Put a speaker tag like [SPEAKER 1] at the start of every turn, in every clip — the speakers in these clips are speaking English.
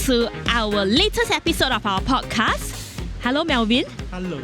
[SPEAKER 1] to our latest episode of our podcast. Hello, Melvin.
[SPEAKER 2] Hello.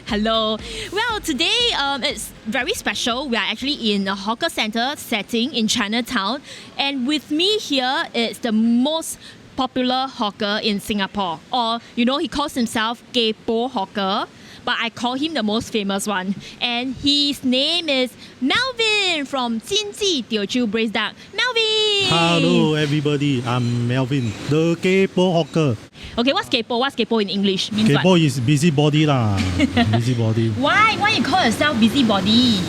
[SPEAKER 1] Hello. Well, today it's very special. We are actually in a hawker center setting in Chinatown. And with me here is the most popular hawker in Singapore. Or, he calls himself Kaypoh Hawker. But I call him the most famous one. And his name is Melvin from Jinji Teochew Braised Duck. Melvin!
[SPEAKER 2] Hello, everybody. I'm Melvin, the Kaypoh Hawker.
[SPEAKER 1] Okay, what's Kaypoh? What's Kaypoh in English? Means
[SPEAKER 2] Kaypoh
[SPEAKER 1] what?
[SPEAKER 2] is busybody lah. Busybody.
[SPEAKER 1] Why you call yourself busybody?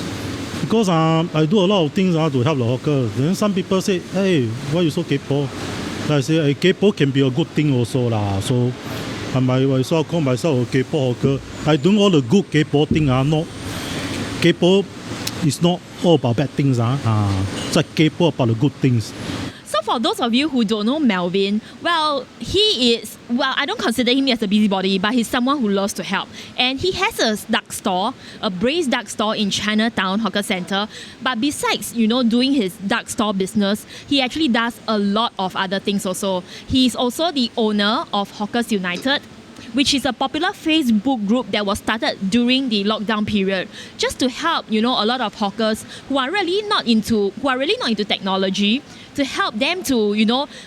[SPEAKER 2] Because I do a lot of things to help the hawkers. Then some people say, hey, why you so Kaypoh? I say, hey, Kaypoh can be a good thing also lah. So I might so call myself a Kaypoh hawker. I do all the good Kaypoh thing. Not Kaypoh is not all about bad things. It's like Kaypoh about the good things.
[SPEAKER 1] So for those of you who don't know Melvin, I don't consider him as a busybody, but he's someone who loves to help. And he has a duck store, a braised duck store in Chinatown Hawker Center. But besides, doing his duck store business, he actually does a lot of other things also. He's also the owner of Hawkers United, which is a popular Facebook group that was started during the lockdown period, just to help, a lot of hawkers who are really not into technology, to help them to,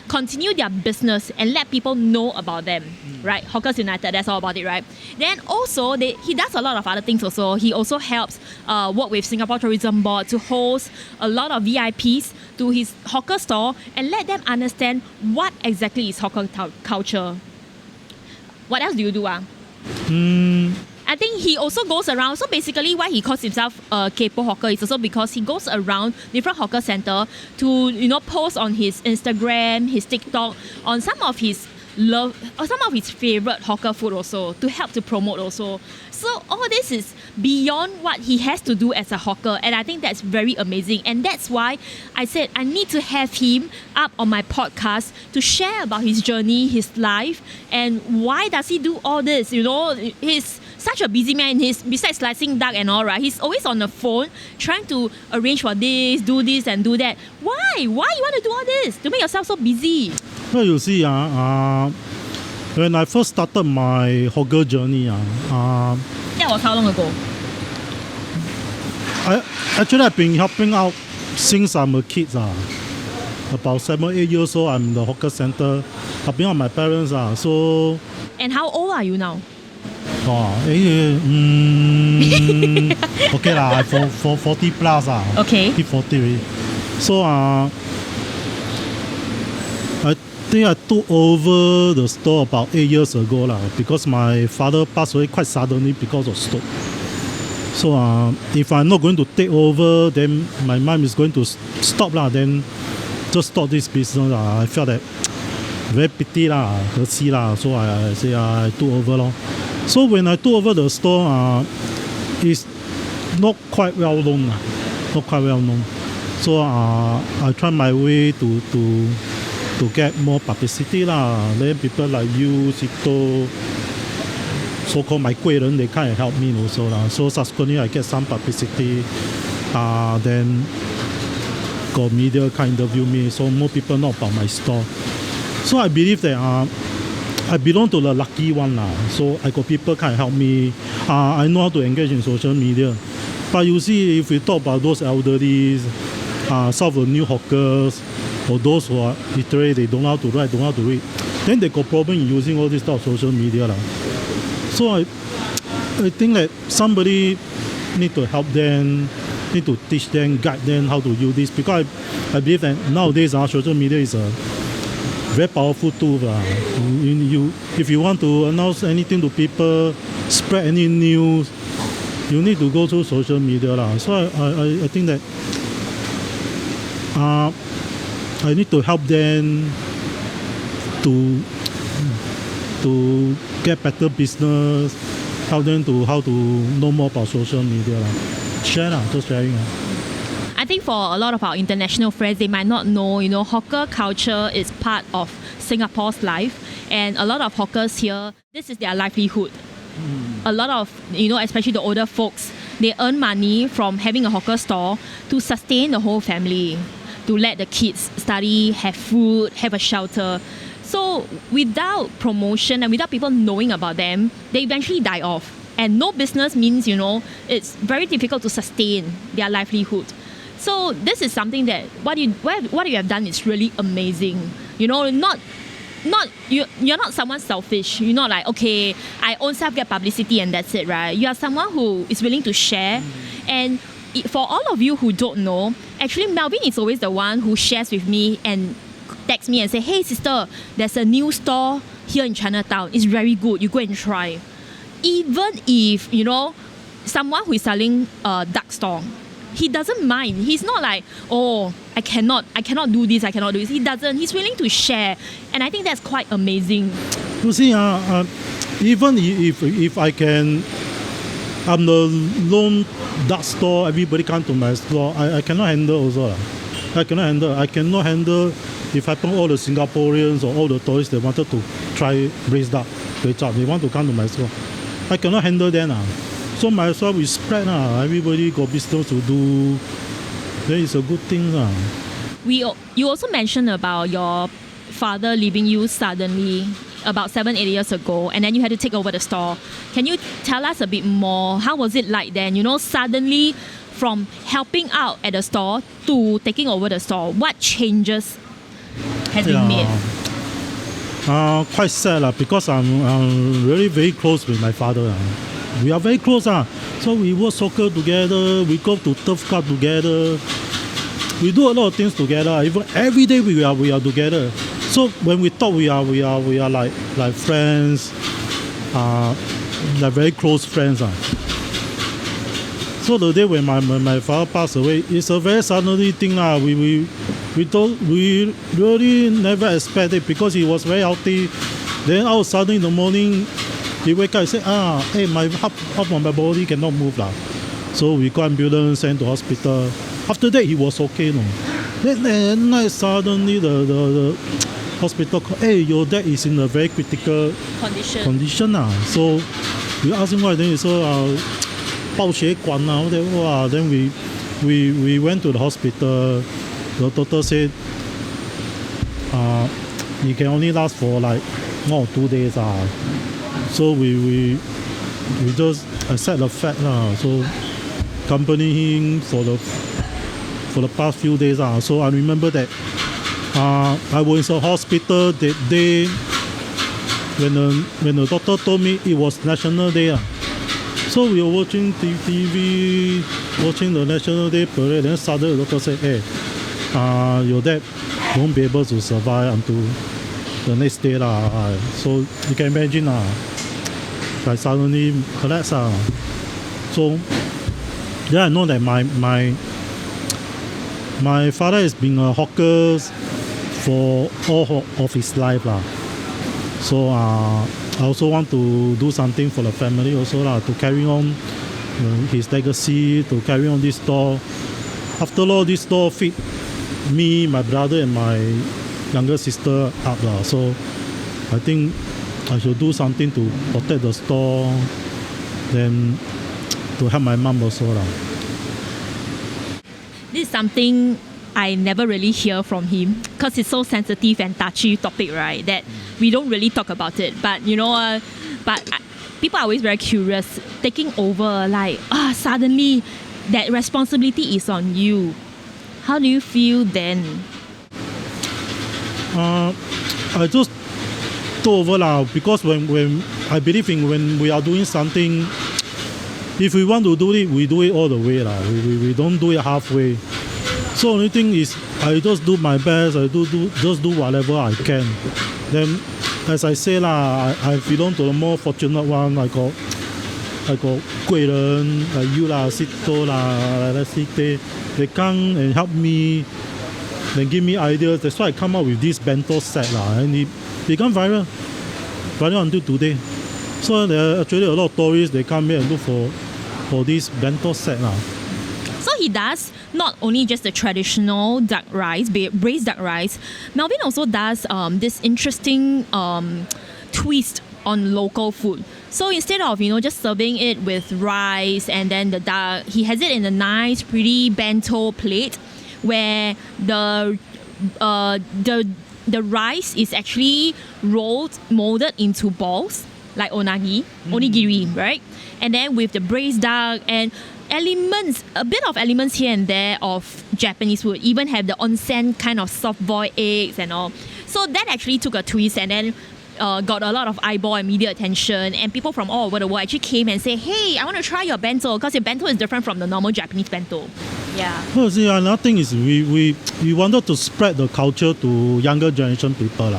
[SPEAKER 1] continue their business and let people know about them, right? Hawkers United, that's all about it, right? Then also, he does a lot of other things also. He also helps work with Singapore Tourism Board to host a lot of VIPs to his hawker store and let them understand what exactly is hawker culture. What else do you do? I think he also goes around. So basically, why he calls himself a Kaypoh Hawker is also because he goes around different hawker center to post on his Instagram, his TikTok, on some of his favorite hawker food also, to help to promote also. So all this is beyond what he has to do as a hawker, and I think that's very amazing. And that's why I said I need to have him up on my podcast to share about his journey, his life, and why does he do all this. He's such a busy man. Besides slicing duck and all, right, he's always on the phone trying to arrange for this and do that. Why you want to do all this to make yourself so busy?
[SPEAKER 2] Well, you see, when I first started my hawker journey,
[SPEAKER 1] that was how long ago?
[SPEAKER 2] I've been helping out since I'm a kid. About 7-8 years old, I'm in the hawker center, helping out my parents. So.
[SPEAKER 1] And how old are you now?
[SPEAKER 2] Okay lah, for 40 plus.
[SPEAKER 1] Okay.
[SPEAKER 2] 40 already. So I think I took over the store about 8 years ago because my father passed away quite suddenly because of stroke. So if I'm not going to take over, then my mom is going to stop then just stop this business. I felt that very pity so I say I took over So when I took over the store, it's not quite well known. So I try my way to get more publicity Then people like you, Sito, so-called my 贵人, they kind of help me also So subsequently I get some publicity. Then got media kind of interview me, so more people know about my store. So I believe that I belong to the lucky one So I got people kind of help me. I know how to engage in social media. But you see, if we talk about those elderly, some of the new hawkers, or those who are literate, they don't know how to write, don't know how to read, then they got problem in using all this stuff social media So I think that somebody need to help them, need to teach them, guide them how to use this, because I believe that nowadays social media is a very powerful tool. If you want to announce anything to people, spread any news, you need to go through social media So I think that I need to help them to get better business, help them to how to know more about social media just sharing.
[SPEAKER 1] I think for a lot of our international friends, they might not know, hawker culture is part of Singapore's life, and a lot of hawkers here, this is their livelihood. A lot of, especially the older folks, they earn money from having a hawker store to sustain the whole family. to let the kids study, have food, have a shelter. So without promotion and without people knowing about them, they eventually die off. And no business means, it's very difficult to sustain their livelihood. So this is something that what you have done is really amazing. You're not someone selfish. You're not like, okay, I own self get publicity and that's it, right? You are someone who is willing to share. And for all of you who don't know, actually Melvin is always the one who shares with me and texts me and say, hey sister, there's a new store here in Chinatown. It's very good. You go and try. Even if, someone who is selling a dark store, he doesn't mind. He's not like, oh, I cannot do this, I cannot do this. He doesn't. He's willing to share. And I think that's quite amazing.
[SPEAKER 2] You see, even if I can, I'm the lone dark store, everybody come to my store, I cannot handle also. I cannot handle if I put all the Singaporeans or all the tourists they wanted to try braised duck, they want to come to my store. I cannot handle them. So might as well we spread. Everybody got business to do. Then it's a good thing.
[SPEAKER 1] You also mentioned about your father leaving you suddenly about 7-8 years ago, and then you had to take over the store. Can you tell us a bit more? How was it like then? Suddenly from helping out at the store to taking over the store, what changes has been made?
[SPEAKER 2] Quite sad because I'm really very close with my father. We are very close. So we work soccer together, we go to turf club together. We do a lot of things together. Even every day we are together. So when we talk, we are like friends, like very close friends. So the day when my father passed away, it's a very suddenly thing. We really never expected because he was very healthy. Then all of a sudden in the morning, he wake up and say, hey, half of my body cannot move. So we got ambulance, sent to hospital. After that, he was okay. Then at night, suddenly the hospital called, hey, your dad is in a very critical condition. So we asked him why. Then he said, 爆血管 then we went to the hospital. The doctor said he can only last for like 1 or 2 days. So we just accept the fact. So accompany him for the past few days. So I remember that I was in the hospital that day when the doctor told me it was National Day. So we were watching TV, watching the National Day parade. Then suddenly the doctor said, hey, your dad won't be able to survive until the next day. So you can imagine, I suddenly collapsed. So then I know that my father has been a hawker for all of his life. So I also want to do something for the family also to carry on his legacy, to carry on this store. After all, this store feed me, my brother and my younger sister up. So I think I should do something to protect the store, then to help my mom also.
[SPEAKER 1] This is something I never really hear from him because it's so sensitive and touchy topic, right? That we don't really talk about it. But people are always very curious. Taking over, suddenly that responsibility is on you. How do you feel then?
[SPEAKER 2] I just took over because when I believe when we are doing something, if we want to do it, we do it all the way. We don't do it halfway. So only thing is I just do my best. I just do whatever I can. Then, as I say I belong to the more fortunate one. I got 贵人 like you Sito they come and help me, then give me ideas. That's why I come up with this bento set and it become viral until today. So there are actually a lot of tourists they come here and look for this bento set.
[SPEAKER 1] So he does not only just the traditional duck rice, braised duck rice. Melvin also does this interesting twist on local food. So instead of just serving it with rice and then the duck, he has it in a nice, pretty bento plate where the rice is actually molded into balls like onigiri, right? And then with the braised duck and elements, a bit of elements here and there of Japanese food, even have the onsen kind of soft boiled eggs and all. So that actually took a twist and then got a lot of eyeball and media attention, and people from all over the world actually came and say, hey, I want to try your bento because your bento is different from the normal Japanese bento. Yeah.
[SPEAKER 2] Well, see, another thing is we wanted to spread the culture to younger generation people.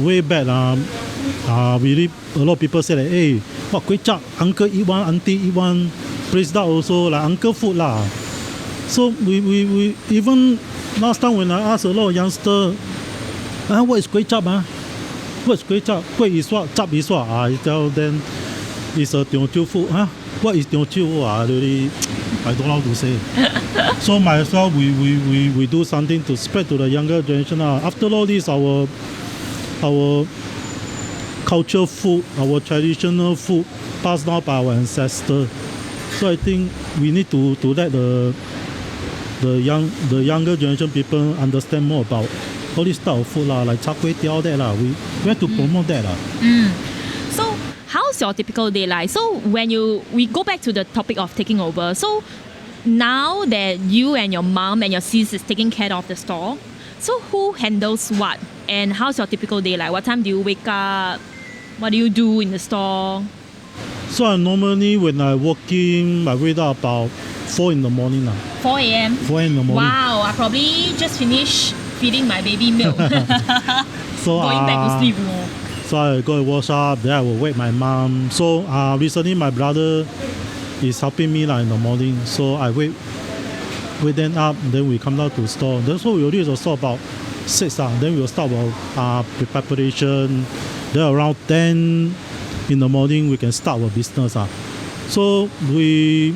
[SPEAKER 2] Way back, we a lot of people say that, hey, what kway chap, uncle eat one, auntie eat one, braised duck also, like uncle food lah. So we even last time when I asked a lot of youngsters, what is kway chap? What is kway chap? Kway is what? Chap is what? I tell them it's a Teochew food. What is Teochew? Really, I don't know how to say. So might as well we do something to spread to the younger generation. After all this, our culture food, our traditional food passed down by our ancestors. So I think we need to let the younger generation people understand more about all this type of food like char kway teow that we have to promote that
[SPEAKER 1] So how's your typical day like? So when we go back to the topic of taking over, so now that you and your mom and your sis is taking care of the store, so who handles what? And how's your typical day like? What time do you wake up? What do you do in the store?
[SPEAKER 2] So I normally when I working, I wake up about 4 in the morning.
[SPEAKER 1] 4 a.m.
[SPEAKER 2] 4 in the morning.
[SPEAKER 1] Wow, I probably just finished feeding my baby milk.
[SPEAKER 2] So
[SPEAKER 1] going back to sleep.
[SPEAKER 2] So I go and wash up, then I will wake my mom. So recently my brother is helping me in the morning. So I wake them up, then we come down to the store. That's what we will reach the store about 6. Then we will start our preparation. Then around 10 in the morning we can start our business. So we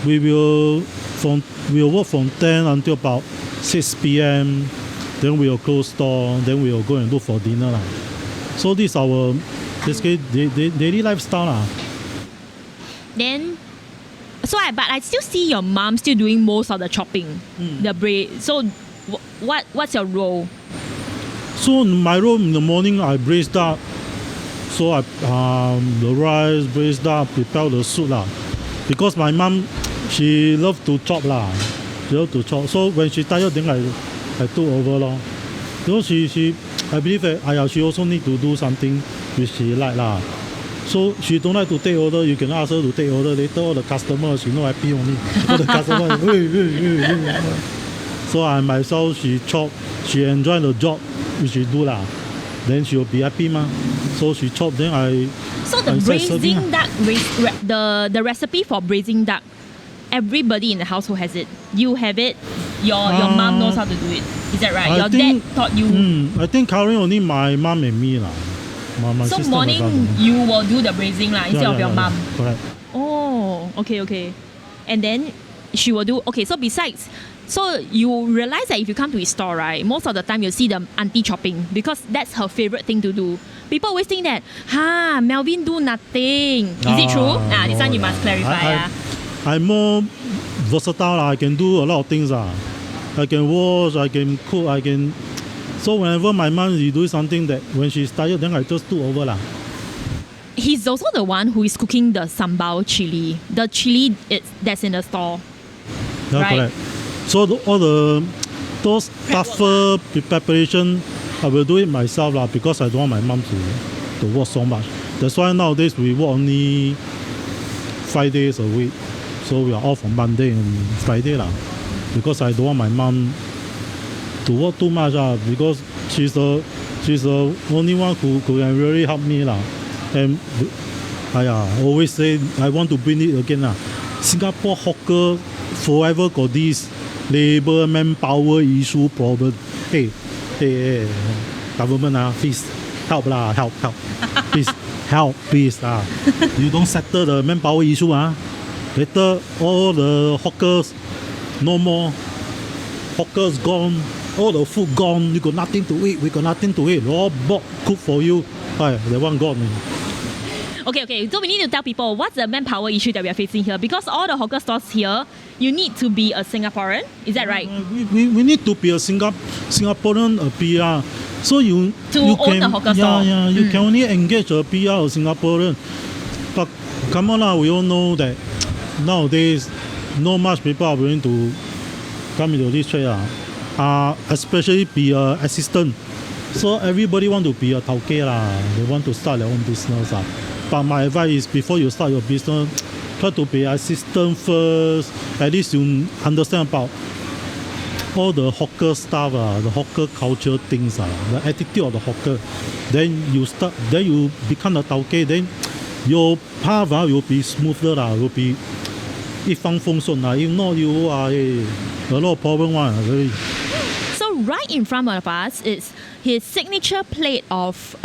[SPEAKER 2] will work from 10 until about 6 p.m. Then we will close store. Then we will go and look for dinner. So this is our daily lifestyle.
[SPEAKER 1] Then, but I still see your mom still doing most of the chopping, the braid. So, what's your role?
[SPEAKER 2] So my role in the morning, I braise duck. So the rice, braised duck, prepare the soup Because my mom, she loves to chop She loves to chop. So when she tired, then I took over So she I believe that she also need to do something which she like So she don't like to take order. You can ask her to take order. Later all the customers, she not happy only. All the customers, So I myself, she chop. She enjoy the job which she do Then she will be happy So she chop. Then
[SPEAKER 1] So the braising duck, the recipe for braising duck, everybody in the household has it. You have it. Your mom knows how to do it. Is that right? Your dad taught you.
[SPEAKER 2] I think currently only my mom and me My
[SPEAKER 1] so
[SPEAKER 2] sister,
[SPEAKER 1] morning you will do the braising instead of your mom.
[SPEAKER 2] Correct.
[SPEAKER 1] Oh, okay. And then she will do. Okay, so besides, so you realize that if you come to his store, right, most of the time you'll see the Antichopping because that's her favorite thing to do. People always think that, Melvin do nothing. Is it true? This one you must clarify.
[SPEAKER 2] I'm more versatile. I can do a lot of things. I can wash, I can cook, I can. So whenever my mom is doing something that when she's tired, then I just do over
[SPEAKER 1] He's also the one who is cooking the sambal chili. The chili that's in the store.
[SPEAKER 2] Yeah,
[SPEAKER 1] right?
[SPEAKER 2] Correct. So those tougher preparation, I will do it myself because I don't want my mom to work so much. That's why nowadays we work only 5 days a week. So we are off on Monday and Friday because I don't want my mom to work too much because she's the only one who can really help me And I always say I want to bring it again Singapore hawker forever got this labor manpower issue problem. Hey, government please help help. Please help, please You don't settle the manpower issue Later all the hawkers no more. Hawkers gone, all the food gone. You got nothing to eat. We got nothing to eat. All bought cook for you. That one gone.
[SPEAKER 1] Okay. So we need to tell people what's the manpower issue that we are facing here, because all the hawker stores here, you need to be a Singaporean. Is that right?
[SPEAKER 2] We need to be a Singaporean PR. So you
[SPEAKER 1] own
[SPEAKER 2] can,
[SPEAKER 1] the hawker store.
[SPEAKER 2] You can only engage a PR or Singaporean. But come on, we all know that nowadays not much people are willing to come into this trade. Especially be an assistant. So everybody want to be a tauke. They want to start their own business. But my advice is, before you start your business, try to be assistant first. At least you understand about all the hawker stuff, the hawker culture things, the attitude of the hawker. Then you become a tauke. Then your path will be smoother, will be 一帆风顺. If not, you are a lot of problem. Really.
[SPEAKER 1] So right in front of us is his signature plate of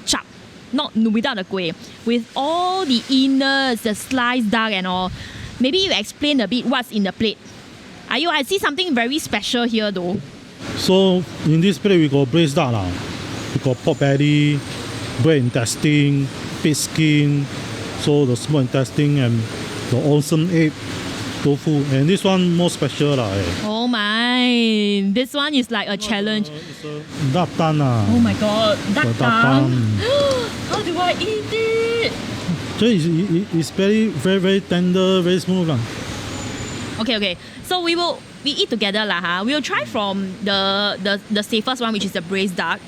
[SPEAKER 1] chap, not without the kueh, with all the innards, the sliced duck and all. Maybe you explain a bit what's in the plate. I see something very special here though.
[SPEAKER 2] So in this plate we got braised duck. We got pork belly, bread intestine, pig skin, so the small intestine and the onsen egg, tofu, and this one more special.
[SPEAKER 1] Oh my, this one is like a challenge.
[SPEAKER 2] It's a duck tongue.
[SPEAKER 1] Oh my god, duck tongue. How do I eat it?
[SPEAKER 2] So it's very tender, very smooth.
[SPEAKER 1] Okay. So we eat together lah. We will try from the safest one, which is the braised duck.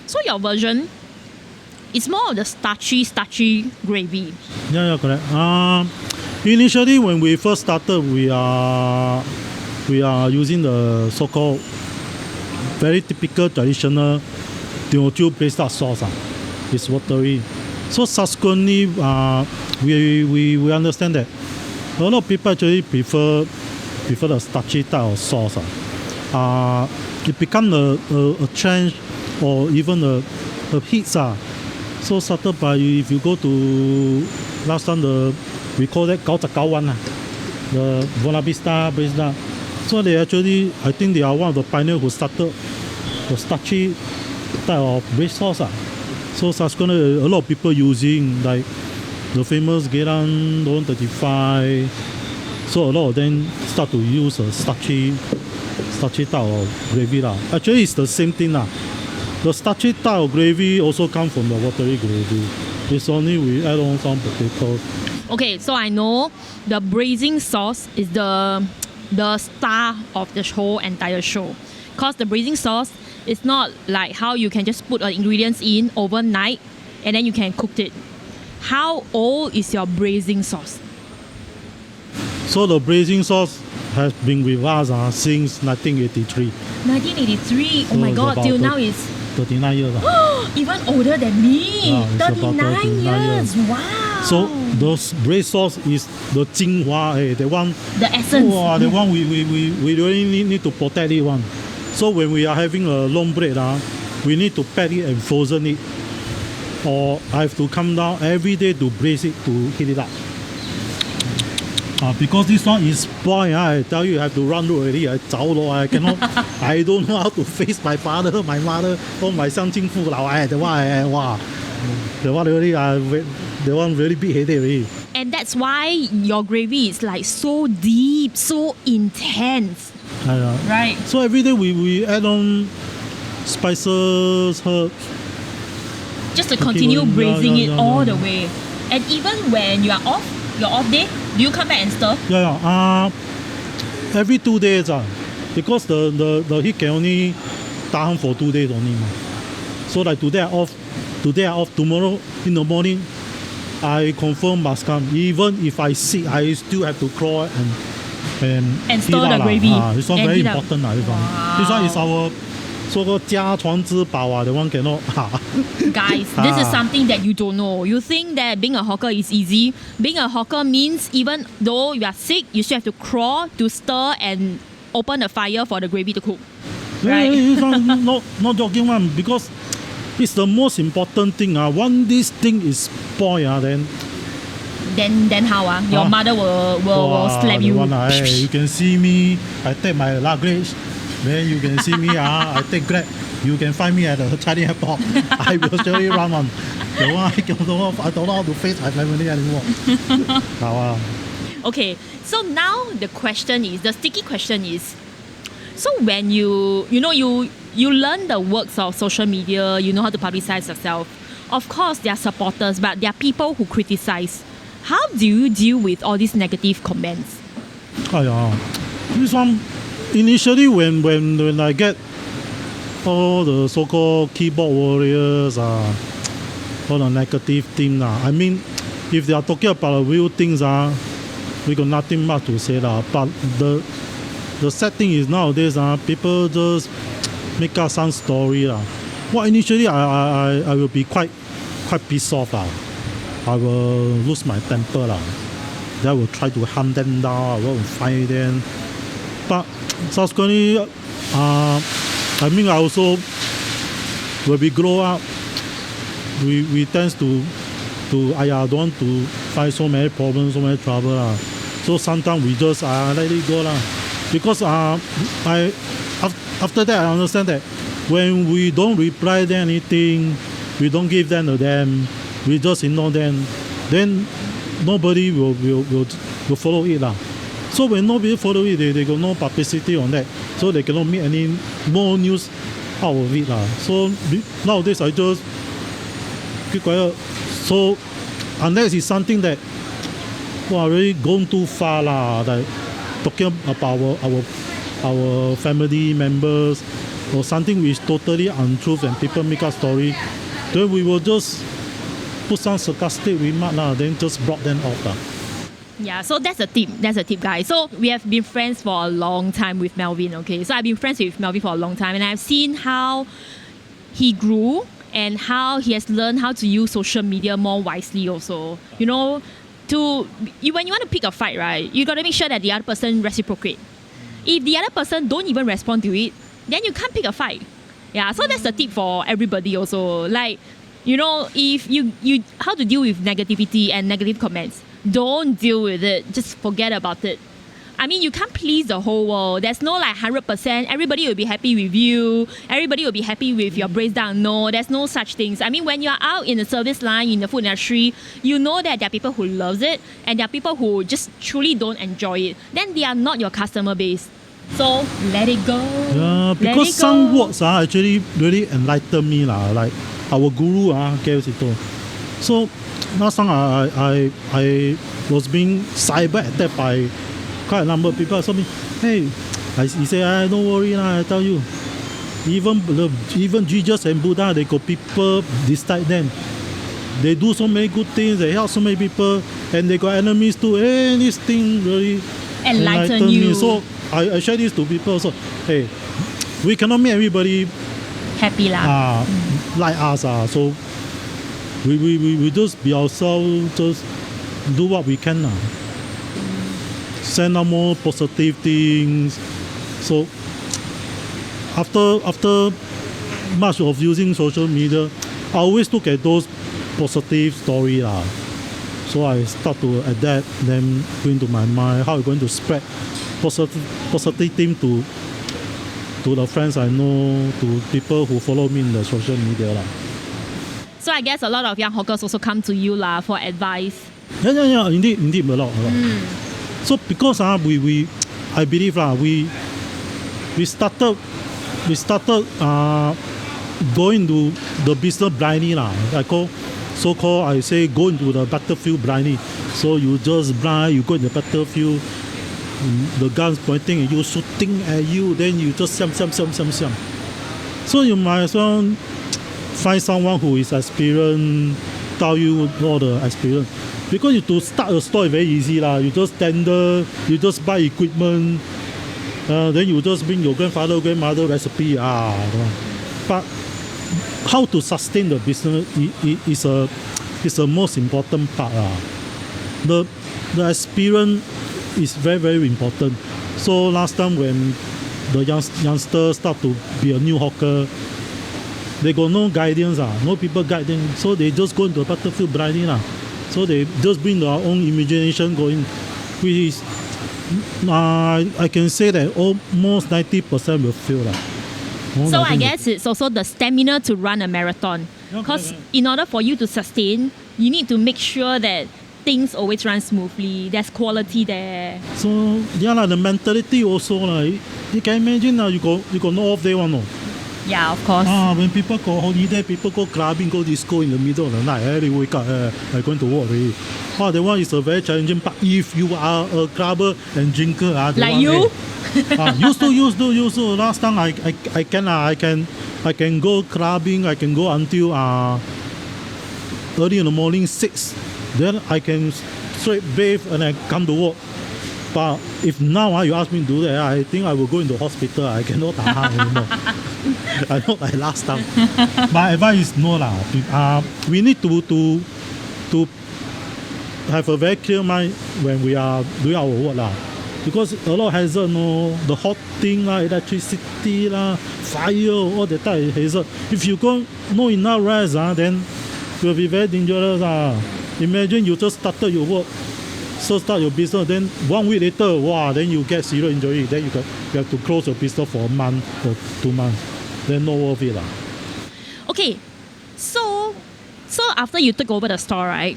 [SPEAKER 1] So your version, it's more of the starchy gravy.
[SPEAKER 2] Yeah, correct. Initially, when we first started, we are using the so-called very typical traditional Teochew braised duck sauce. It's watery. So subsequently, we understand that a lot of people actually prefer the starchy type of sauce. It becomes a trend or even a hit. So started by, if you go to last time, we call that Gao Zakao one, the Buena Vista braised duck. So they actually, I think they are one of the pioneers who started the starchy type of braised sauce. So subsequently, a lot of people using like the famous Geylang 135. So a lot of them start to use a starchy type of gravy. Actually, it's the same thing. The starchy type of gravy also comes from the watery gravy. It's only we add on some potatoes.
[SPEAKER 1] Okay, so I know the braising sauce is the star of the whole entire show. Because the braising sauce is not like how you can just put the ingredients in overnight and then you can cook it. How old is your braising sauce?
[SPEAKER 2] So the braising sauce has been with us since 1983.
[SPEAKER 1] 1983? Oh my god, till now it's
[SPEAKER 2] 39 years.
[SPEAKER 1] Even older than me.
[SPEAKER 2] Yeah,
[SPEAKER 1] 39 years. Wow.
[SPEAKER 2] So those braised sauce is the 精华, the one.
[SPEAKER 1] The essence.
[SPEAKER 2] The one we really need to protect it one. So when we are having a long break, we need to pack it and frozen it. Or I have to come down every day to braise it to heat it up. Because this one is spoiled, I tell you have to run already. I cannot. I don't know how to face my father, my mother, or my 乡亲父老. The one really big headache already.
[SPEAKER 1] And that's why your gravy is like so deep, so intense. Right.
[SPEAKER 2] So every day we add on spices, herbs.
[SPEAKER 1] Just to continue braising it all the way. And even when you are off, your off day, do you come back and stir?
[SPEAKER 2] Every 2 days. Because the heat can only tahan for 2 days only. So like today I off, tomorrow in the morning, I confirm must come. Even if I sick, I still have to crawl and
[SPEAKER 1] stir the gravy.
[SPEAKER 2] This one very important. This one is our so-called 家传之宝. The one cannot.
[SPEAKER 1] Guys, this is something that you don't know. You think that being a hawker is easy. Being a hawker means even though you are sick, you still have to crawl, to stir and open the fire for the gravy to cook. Right?
[SPEAKER 2] Not joking one, because it's the most important thing. Once this thing is spoiled,
[SPEAKER 1] then how? Your mother will slap you.
[SPEAKER 2] You can see me. I take my luggage Then you can see me, I take Grab. You can find me at the Chinese airport. I will surely run on. I don't know how to face my family anymore.
[SPEAKER 1] Okay, so now the question is, the sticky question is, so when you learn the works of social media, you know how to publicize yourself. Of course, there are supporters, but there are people who criticize. How do you deal with all these negative comments?
[SPEAKER 2] This one, initially when I get all the so-called keyboard warriors, all the negative thing, I mean, if they are talking about the real things, we got nothing much to say. But the sad thing is nowadays, people just make up some story. Well, initially, I will be quite pissed off. I will lose my temper. Then I will try to hunt them down. I will find them. But subsequently, I mean, I also, when we grow up, we tend to I don't want to find so many problems, so many trouble. So sometimes we just let it go. Because after that, I understand that when we don't reply them anything, we don't give them to them, we just ignore them, then nobody will follow it. So when nobody follow it, they got no publicity on that. So they cannot make any more news out of it. So nowadays I just keep quiet. So unless it's something that really gone too far, like talking about our family members or something which is totally untruth and people make up story, then we will just put some sarcastic remark, then just block them off.
[SPEAKER 1] Yeah, so that's a tip. That's a tip, guys. So we have been friends for a long time with Melvin, okay? So I've been friends with Melvin for a long time, and I've seen how he grew and how he has learned how to use social media more wisely also. You know, when you want to pick a fight, right, you got to make sure that the other person reciprocate. If the other person don't even respond to it, then you can't pick a fight. Yeah, so that's the tip for everybody also. Like, you know, if you how to deal with negativity and negative comments. Don't deal with it. Just forget about it. I mean, you can't please the whole world. There's no like 100%. Everybody will be happy with you. Everybody will be happy with your braised down. No, there's no such things. I mean, when you're out in the service line, in the food industry, you know that there are people who loves it and there are people who just truly don't enjoy it. Then they are not your customer base. So let it go.
[SPEAKER 2] Yeah, because some words actually really enlighten me. Like our guru, Kelsito. So last time I was being cyber attacked by quite a number of people. So hey, he said, don't worry, I tell you, even Jesus and Buddha, they got people dislike them. They do so many good things, they help so many people, and they got enemies too. Hey, this thing really enlighten me. So I share this to people. So hey, we cannot make everybody
[SPEAKER 1] happy
[SPEAKER 2] like us. So we just be ourselves, just do what we can. Send out more positive things. So after much of using social media, I always look at those positive stories. So I start to adapt them into my mind, how I'm going to spread positive thing to the friends I know, to people who follow me in the social media.
[SPEAKER 1] So I guess a lot of young hawkers also come to you for advice.
[SPEAKER 2] Yeah, indeed a lot. So because I believe we started going to the business blindly. I say go into the battlefield blindly. So you just blind, you go in the battlefield, the guns pointing at you, shooting at you, then you just siam. So you might as well find someone who is experienced, tell you all the experience. Because to start a store is very easy. You just tender, you just buy equipment, then you just bring your grandmother recipe. But how to sustain the business is the most important part. The experience is very, very important. So last time when the youngsters start to be a new hawker, they got no guidance, no people guide them, so they just go into the battlefield blindly. So they just bring their own imagination going, which is I can say that almost 90% will fail.
[SPEAKER 1] So I guess it's also the stamina to run a marathon. Because in order for you to sustain, you need to make sure that things always run smoothly. There's quality there.
[SPEAKER 2] So yeah, the mentality also. You can imagine you got no off day one. No?
[SPEAKER 1] Yeah, of course.
[SPEAKER 2] When people go holiday, people go clubbing, go disco in the middle of the night. They wake up, I'm going to work already. That one is a very challenging part. If you are a clubber and drinker,
[SPEAKER 1] like you?
[SPEAKER 2] Used to. Last time I can go clubbing. I can go until early in the morning 6. Then I can straight bathe and I come to work. But if now you ask me to do that, I think I will go into hospital. I cannot tahan anymore. I not like last time. My advice is no lah. We need to have a very clear mind when we are doing our work lah. Because a lot of hazard, the hot thing lah, electricity lah, fire, all that type of hazard. If you go no enough rest then it will be very dangerous Imagine you just started your work, so start your business, then 1 week later, then you get serious injury, then you have to close your business for a month or 2 months. Then no worth it lah.
[SPEAKER 1] Okay, so after you took over the store, right?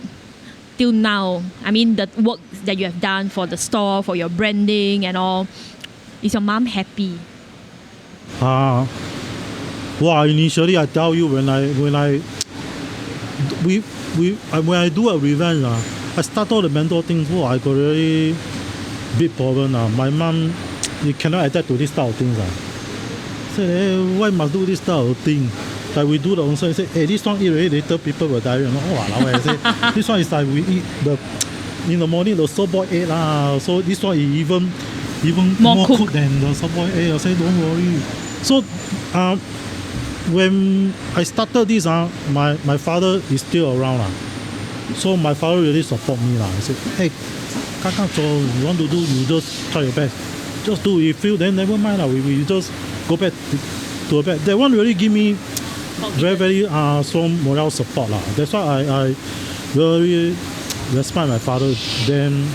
[SPEAKER 1] Till now, I mean the work that you have done for the store, for your branding and all, is your mom happy?
[SPEAKER 2] Initially I tell you when I do a revenge, I start all the mental things. I got really big problem. My mom, you cannot adapt to this type of things. Say, why must do this type of thing? Like we do the own side, say, this one eat already, later people will die. I say, this one is like we eat in the morning the soft-boiled egg So this one is even more cooked than the soft-boiled egg. I say, don't worry. So when I started this, my father is still around. So my father really support me. I said, hey, you want to do, you just try your best. Just do. If you feel, then never mind. We just go back to a bed. That one really give me very strong moral support. That's why I really respect my father. Then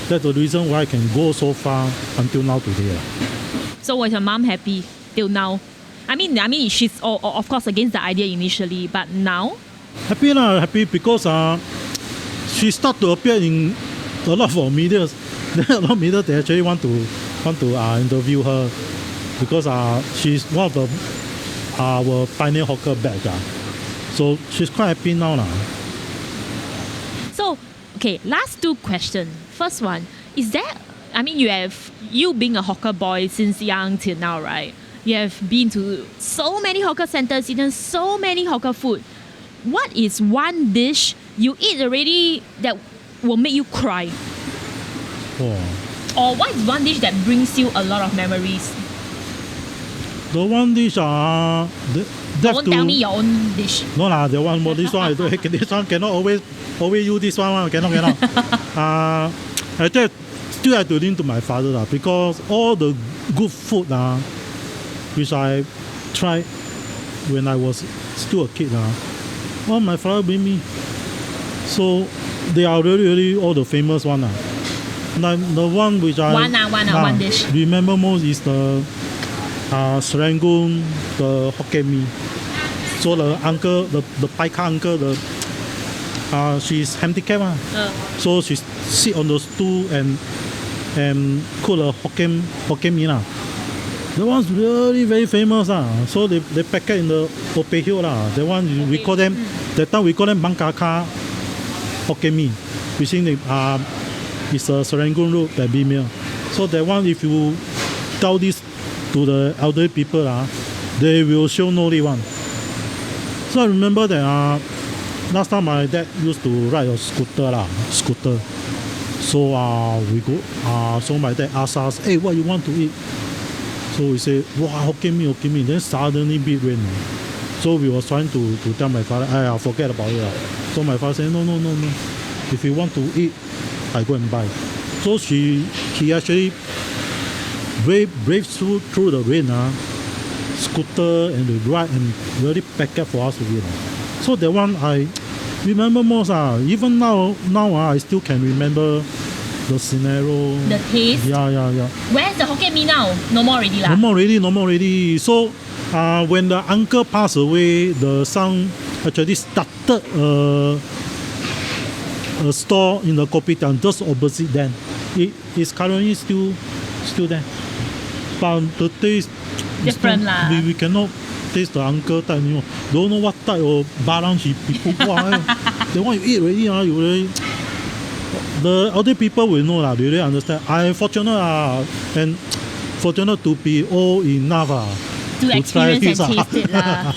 [SPEAKER 2] that's the reason why I can go so far until now today.
[SPEAKER 1] So was your mom happy till now? I mean, she's of course against the idea initially, but now?
[SPEAKER 2] Happy because she started to appear in a lot of media. Then a lot of media they actually want to interview her because she's one of our pioneer hawker batch. So she's quite happy now.
[SPEAKER 1] So, okay, last 2 questions. First one, is that, you being a hawker boy since young till now, right? You have been to so many hawker centers, eaten so many hawker food. What is one dish you eat already that will make you cry? Or what is one dish that brings you a lot of memories?
[SPEAKER 2] The one dish,
[SPEAKER 1] don't tell me your own dish.
[SPEAKER 2] No lah, the one more. This one I do. This one cannot always use this one. Cannot. I think still have to link to my father because all the good food which I tried when I was still a kid all my father bring me. So they are really all the famous one Like the one which I
[SPEAKER 1] one dish
[SPEAKER 2] remember most is the Serangoon, the Hokkien Mee. So the uncle, the paika uncle, she's handicapped. So she sit on the stool and cook the Hokkien Mee. That one's really very famous. So they pack it in the Opeh Hill. That one we call them, that time we call them Bangkaka Hokkien Mee. Which is a Serangoon Road, that meal. So that one, if you tell this to the elderly people, they will show no one. So I remember that last time my dad used to ride a scooter. So we go. So my dad asked us, hey, what you want to eat? So we say, wow, Hokkien Mee. Then suddenly big rain. So we was trying to tell my father, I forget about it. So my father said, no. If you want to eat, I go and buy. So he actually brave through the rain, scooter and the ride and really pack up for us to eat. So that one I remember most. Even now I still can remember the scenario.
[SPEAKER 1] The taste.
[SPEAKER 2] Yeah.
[SPEAKER 1] Where's the Hokkien Mee now? No more already lah.
[SPEAKER 2] No more already. So, when the uncle passed away, the son actually started a store in the kopitiam just opposite them. It is currently still there. But the taste
[SPEAKER 1] different lah.
[SPEAKER 2] We cannot taste the uncle type anymore. Don't know what type of barang he people. The one you eat already, you really. The other people will know lah. They really understand. I am fortunate and fortunate to be old enough
[SPEAKER 1] to experience and taste it lah.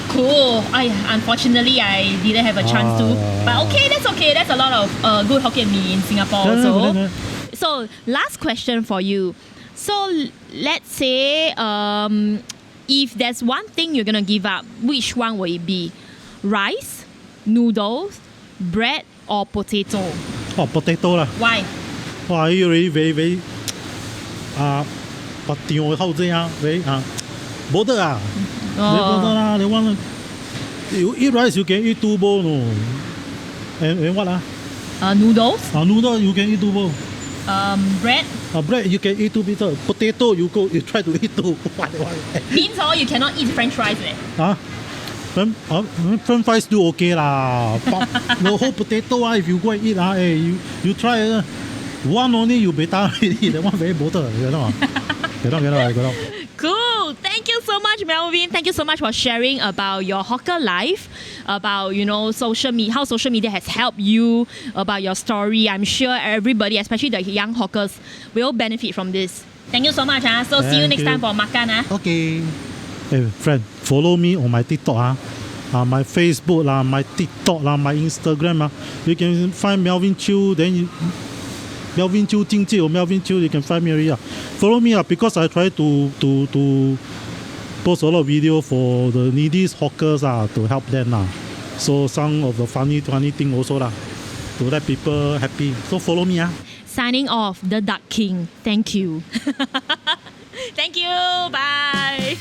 [SPEAKER 1] Cool. Unfortunately, I didn't have a chance to. But okay. That's a lot of good Hokkien Mee in Singapore also. So last question for you. So let's say if there's one thing you're gonna give up, which one will it be? Rice, noodles, bread, or potato?
[SPEAKER 2] Oh, potato lah.
[SPEAKER 1] Why?
[SPEAKER 2] Oh, I already very but very bothered lah. They want you eat rice, you can eat 2 bowl no. And what
[SPEAKER 1] noodles.
[SPEAKER 2] Noodles you can eat 2 bowl.
[SPEAKER 1] Bread.
[SPEAKER 2] Bread you can eat 2 pieces. Potato you try to eat 2.
[SPEAKER 1] Means you cannot eat French fries.
[SPEAKER 2] French fries still okay lah. But the whole potato if you go and eat you try one only you better already. That one very bothered. Cannot.
[SPEAKER 1] Cool. Thank you so much, Melvin. Thank you so much for sharing about your hawker life, about social media, how social media has helped you, about your story. I'm sure everybody, especially the young hawkers, will benefit from this. Thank you so much. So see you next time for makan.
[SPEAKER 2] Okay. Hey friend, follow me on my TikTok my Facebook my TikTok my Instagram You can find Melvin Chiu, then Melvin Chiu Jingji or Melvin Chiu, you can find me already. Follow me because I try to post a lot of video for the needy hawkers to help them So some of the funny thing also to let people happy. So follow me
[SPEAKER 1] Signing off, the Duck King. Thank you. Thank you. Bye.